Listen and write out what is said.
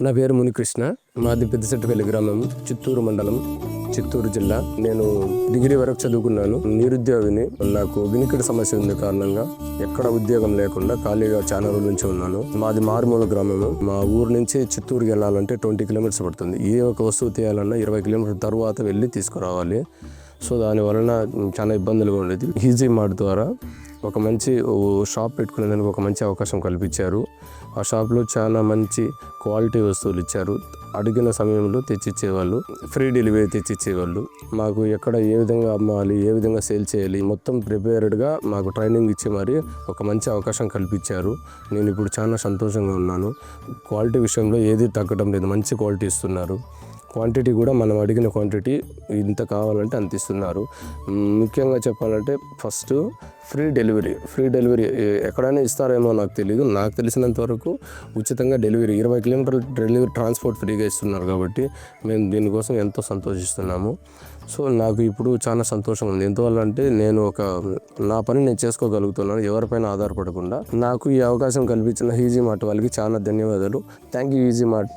నా పేరు మునికృష్ణ. మాది పెద్దశెట్టిపల్లి గ్రామం, చిత్తూరు మండలం, చిత్తూరు జిల్లా. నేను డిగ్రీ వరకు చదువుకున్నాను. నిరుద్యోగిని. నాకు వినికిడి సమస్య ఉంది కారణంగా ఎక్కడ ఉద్యోగం లేకుండా ఖాళీగా చాలా రోజుల నుంచి ఉన్నాను. మాది మారుమూల గ్రామము. మా ఊరు నుంచి చిత్తూరుకి వెళ్ళాలంటే 20 కిలోమీటర్స్ పడుతుంది. ఏ ఒక వస్తువు తీయాలన్నా 20 కిలోమీటర్ల తర్వాత వెళ్ళి తీసుకురావాలి. సో దాని వలన చాలా ఇబ్బందులుగా ఉండేది. ఈజీ మార్ట్ ద్వారా ఒక మంచి షాప్ పెట్టుకునేందుకు ఒక మంచి అవకాశం కల్పించారు. ఆ షాప్లో చాలా మంచి క్వాలిటీ వస్తువులు ఇచ్చారు. అడిగిన సమయంలో తెచ్చిచ్చేవాళ్ళు. Free delivery తెచ్చిచ్చేవాళ్ళు. మాకు ఎక్కడ ఏ విధంగా అమ్మాలి, ఏ విధంగా సేల్ చేయాలి మొత్తం ప్రిపేర్డ్గా మాకు ట్రైనింగ్ ఇచ్చి మరి ఒక మంచి అవకాశం కల్పించారు. నేను ఇప్పుడు చాలా సంతోషంగా ఉన్నాను. క్వాలిటీ విషయంలో ఏది తగ్గడం లేదు, మంచి క్వాలిటీ ఇస్తున్నారు. క్వాంటిటీ కూడా మనం అడిగిన క్వాంటిటీ ఇంత కావాలంటే అంత ఇస్తున్నారు. ముఖ్యంగా చెప్పాలంటే ఫస్ట్ ఫ్రీ డెలివరీ ఎక్కడైనా ఇస్తారేమో నాకు తెలియదు. నాకు తెలిసినంత వరకు ఉచితంగా డెలివరీ 20 కిలోమీటర్ల డెలివరీ ట్రాన్స్పోర్ట్ ఫ్రీగా ఇస్తున్నారు కాబట్టి మేము దీనికోసం ఎంతో సంతోషిస్తున్నాము. సో నాకు ఇప్పుడు చాలా సంతోషం ఉంది. ఎందువల్ల అంటే నేను నా పని నేను చేసుకోగలుగుతున్నాను ఎవరిపైన ఆధారపడకుండా. నాకు ఈ అవకాశం కల్పించిన ఈజీ మార్ట్ వాళ్ళకి చాలా ధన్యవాదాలు. Thank you easy mart.